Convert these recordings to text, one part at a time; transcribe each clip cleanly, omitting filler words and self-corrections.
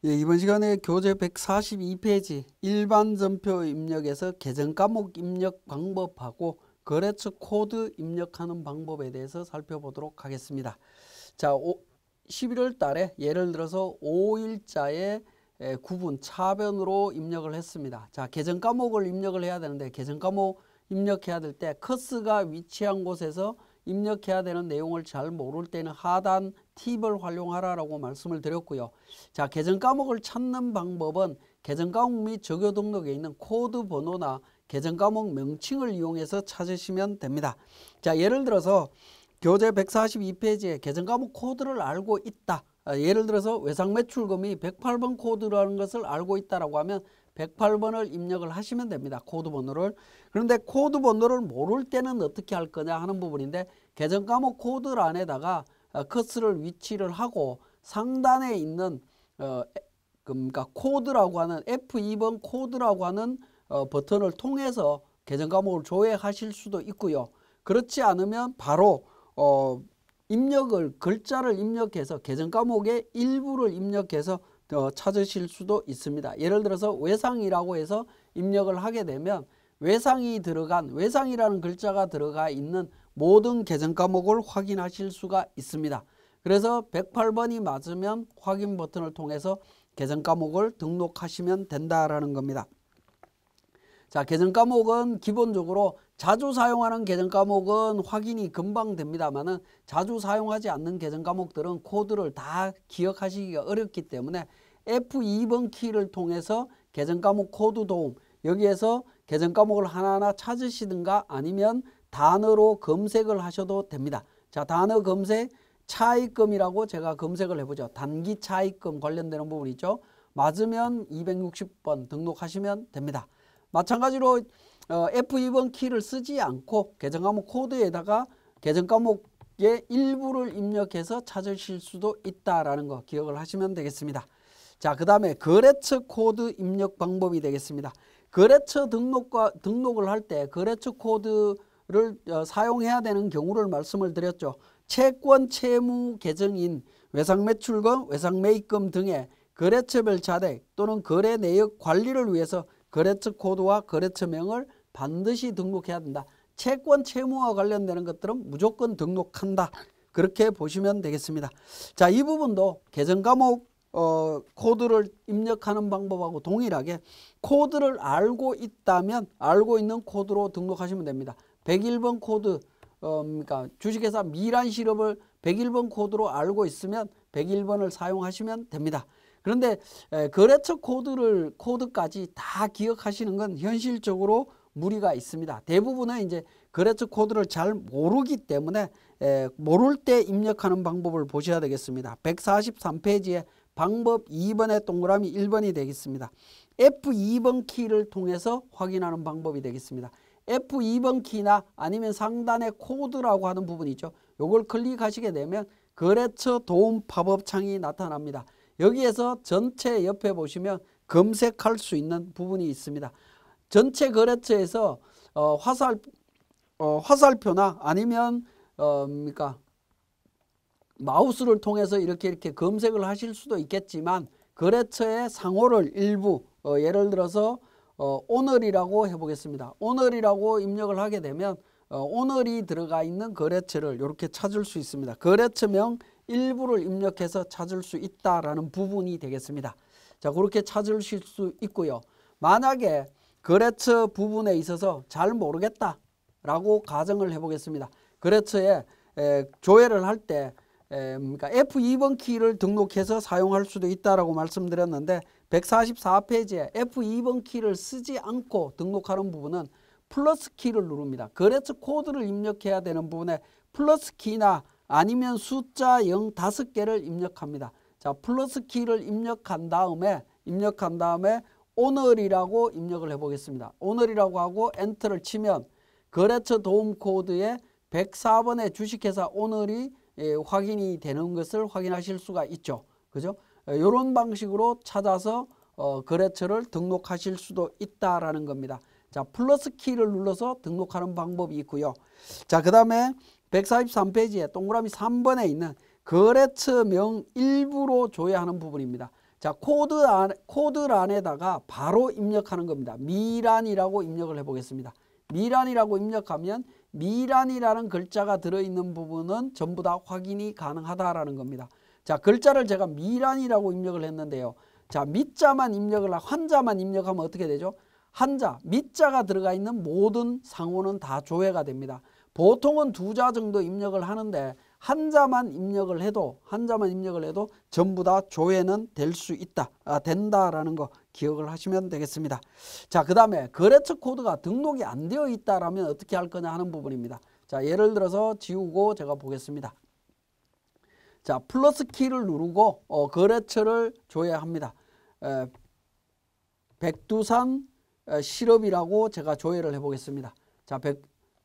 예, 이번 시간에 교재 142페이지 일반 전표 입력에서 계정 과목 입력 방법하고 거래처 코드 입력하는 방법에 대해서 살펴보도록 하겠습니다. 자, 11월 달에 예를 들어서 5일자에 구분 차변으로 입력을 했습니다. 자, 계정 과목을 입력을 해야 되는데 계정 과목 입력해야 될 때 커스가 위치한 곳에서 입력해야 되는 내용을 잘 모를 때는 하단 팁을 활용하라고 말씀을 드렸고요. 자, 계정 과목을 찾는 방법은 계정 과목 및 적요 등록에 있는 코드 번호나 계정 과목 명칭을 이용해서 찾으시면 됩니다. 자, 예를 들어서 교재 142페이지에 계정 과목 코드를 알고 있다. 예를 들어서 외상매출금이 108번 코드라는 것을 알고 있다라고 하면 108번을 입력을 하시면 됩니다. 코드 번호를. 그런데 코드 번호를 모를 때는 어떻게 할 거냐 하는 부분인데 계정 과목 코드란에다가 커스를 위치를 하고 상단에 있는 그러니까 코드라고 하는 F2번 코드라고 하는 버튼을 통해서 계정 과목을 조회하실 수도 있고요. 그렇지 않으면 바로 글자를 입력해서 계정 과목의 일부를 입력해서 찾으실 수도 있습니다. 예를 들어서 외상이라고 해서 입력을 하게 되면 외상이라는 글자가 들어가 있는 모든 계정 과목을 확인하실 수가 있습니다. 그래서 108번이 맞으면 확인 버튼을 통해서 계정 과목을 등록하시면 된다라는 겁니다. 자, 계정 과목은 기본적으로 자주 사용하는 계정 과목은 확인이 금방 됩니다만은 자주 사용하지 않는 계정 과목들은 코드를 다 기억하시기가 어렵기 때문에 F2번 키를 통해서 계정 과목 코드 도움, 여기에서 계정 과목을 하나하나 찾으시든가 아니면 단어로 검색을 하셔도 됩니다. 자, 단어 검색 차입금이라고 제가 검색을 해보죠. 단기 차입금 관련되는 부분이죠. 맞으면 260번 등록하시면 됩니다. 마찬가지로 F2번 키를 쓰지 않고 계정 과목 코드에다가 계정 과목의 일부를 입력해서 찾으실 수도 있다라는 거 기억을 하시면 되겠습니다. 자, 그 다음에 거래처 코드 입력 방법이 되겠습니다. 거래처 등록을 할 때 거래처 코드를 사용해야 되는 경우를 말씀을 드렸죠. 채권 채무 계정인 외상매출금, 외상매입금 등의 거래처별 자택 또는 거래 내역 관리를 위해서 거래처 코드와 거래처명을 반드시 등록해야 된다. 채권 채무와 관련되는 것들은 무조건 등록한다. 그렇게 보시면 되겠습니다. 자, 이 부분도 계정 과목 코드를 입력하는 방법하고 동일하게 코드를 알고 있다면 알고 있는 코드로 등록하시면 됩니다. 101번 코드, 그러니까 주식회사 미란 실업을 101번 코드로 알고 있으면 101번을 사용하시면 됩니다. 그런데 거래처 코드까지 다 기억하시는 건 현실적으로 무리가 있습니다. 대부분은 이제 거래처 코드를 잘 모르기 때문에 모를 때 입력하는 방법을 보셔야 되겠습니다. 143페이지에 방법 2번의 동그라미 1번이 되겠습니다. F2번 키를 통해서 확인하는 방법이 되겠습니다. F2번 키나 아니면 상단의 코드라고 하는 부분이죠. 요걸 클릭하시게 되면 거래처 도움 팝업 창이 나타납니다. 여기에서 전체 옆에 보시면 검색할 수 있는 부분이 있습니다. 전체 거래처에서 화살표나 아니면 그러니까 마우스를 통해서 이렇게 검색을 하실 수도 있겠지만 거래처의 상호를 일부 예를 들어서 오늘이라고 해보겠습니다. 오늘이라고 입력을 하게 되면 오늘이 들어가 있는 거래처를 이렇게 찾을 수 있습니다. 거래처명 일부를 입력해서 찾을 수 있다라는 부분이 되겠습니다. 자, 그렇게 찾으실 수 있고요. 만약에 거래처 부분에 있어서 잘 모르겠다라고 가정을 해보겠습니다. 거래처에 조회를 할 때 그러니까 F2번 키를 등록해서 사용할 수도 있다라고 말씀드렸는데 144페이지에 F2번 키를 쓰지 않고 등록하는 부분은 플러스 키를 누릅니다. 거래처 코드를 입력해야 되는 부분에 플러스 키나 아니면 숫자 05개를 입력합니다. 자, 플러스 키를 입력한 다음에 오늘이라고 입력을 해보겠습니다. 오늘이라고 하고 엔터를 치면 거래처 도움 코드에 104번의 주식회사 오늘이 확인이 되는 것을 확인하실 수가 있죠. 그죠? 이런 방식으로 찾아서 거래처를 등록하실 수도 있다라는 겁니다. 자, 플러스 키를 눌러서 등록하는 방법이 있고요. 자, 그 다음에 143페이지에 동그라미 3번에 있는 거래처명 일부로 조회하는 부분입니다. 자, 코드란에다가 바로 입력하는 겁니다. 미란이라고 입력을 해보겠습니다. 미란이라고 입력하면 미란이라는 글자가 들어있는 부분은 전부 다 확인이 가능하다라는 겁니다. 자, 글자를 제가 미란이라고 입력을 했는데요. 자, 미자만 입력을 하고 한자만 입력하면 어떻게 되죠? 한자, 미자가 들어가 있는 모든 상호는 다 조회가 됩니다. 보통은 2자 정도 입력을 하는데 한자만 입력을 해도 전부 다 조회는 될 수 있다, 된다라는 거 기억을 하시면 되겠습니다. 자, 그 다음에 거래처 코드가 등록이 안 되어 있다라면 어떻게 할 거냐 하는 부분입니다. 자, 예를 들어서 지우고 제가 보겠습니다. 자, 플러스 키를 누르고 거래처를 조회합니다. 백두산 시럽이라고 제가 조회를 해보겠습니다. 자,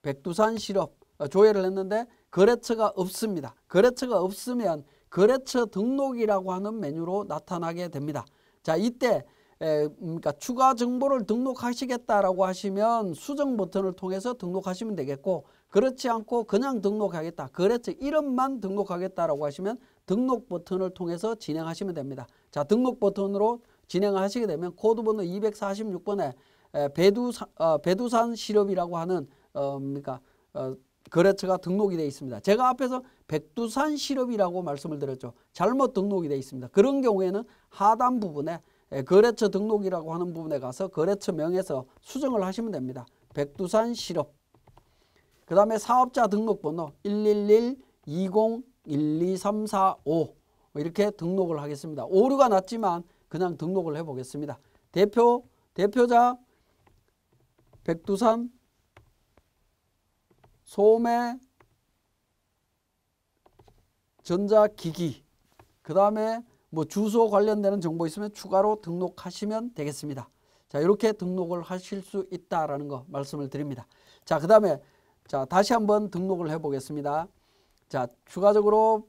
백두산 시럽 조회를 했는데 거래처가 없습니다. 거래처가 없으면 거래처 등록이라고 하는 메뉴로 나타나게 됩니다. 자, 이때 그러니까 추가 정보를 등록하시겠다라고 하시면 수정 버튼을 통해서 등록하시면 되겠고, 그렇지 않고 그냥 등록하겠다, 거래처 이름만 등록하겠다라고 하시면 등록 버튼을 통해서 진행하시면 됩니다. 자, 등록 버튼으로 진행하시게 되면 코드 번호 246번에 배두산 시럽이라고 하는 거래처가 등록이 되어 있습니다. 제가 앞에서 백두산 시럽이라고 말씀을 드렸죠. 잘못 등록이 되어 있습니다. 그런 경우에는 하단 부분에 거래처 등록이라고 하는 부분에 가서 거래처 명에서 수정을 하시면 됩니다. 백두산 시럽. 그 다음에 사업자 등록번호 111-20-12345 이렇게 등록을 하겠습니다. 오류가 났지만 그냥 등록을 해보겠습니다. 대표자 백두산 소매 전자기기, 그 다음에 뭐 주소 관련되는 정보 있으면 추가로 등록하시면 되겠습니다. 자, 이렇게 등록을 하실 수 있다라는 거 말씀을 드립니다. 자, 그 다음에 자, 다시 한번 등록을 해 보겠습니다. 자, 추가적으로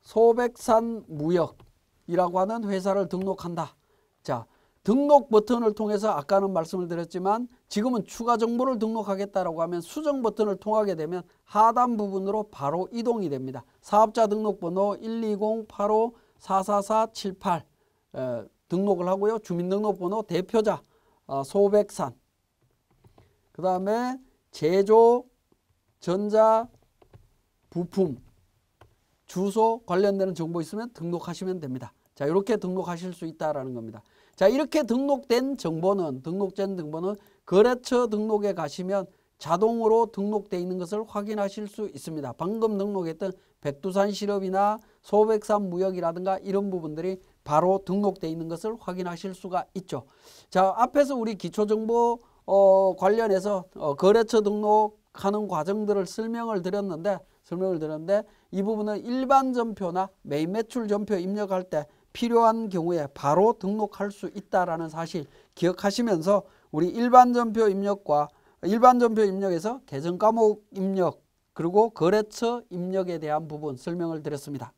소백산 무역이라고 하는 회사를 등록한다. 자, 등록 버튼을 통해서 아까는 말씀을 드렸지만 지금은 추가 정보를 등록하겠다라고 하면 수정 버튼을 통하게 되면 하단 부분으로 바로 이동이 됩니다. 사업자 등록번호 120-85-44478 등록을 하고요. 주민등록번호 대표자 소백산, 그 다음에 제조 전자 부품 주소 관련되는 정보 있으면 등록하시면 됩니다. 자, 이렇게 등록하실 수 있다라는 겁니다. 자, 이렇게 등록된 정보는 거래처 등록에 가시면 자동으로 등록되어 있는 것을 확인하실 수 있습니다. 방금 등록했던 백두산 시럽이나 소백산 무역이라든가 이런 부분들이 바로 등록되어 있는 것을 확인하실 수가 있죠. 자, 앞에서 우리 기초정보 관련해서 거래처 등록하는 과정들을 설명을 드렸는데 이 부분은 일반 전표나 메인 매출 전표 입력할 때 필요한 경우에 바로 등록할 수 있다라는 사실 기억하시면서 우리 일반 전표 입력에서 계정 과목 입력 그리고 거래처 입력에 대한 부분 설명을 드렸습니다.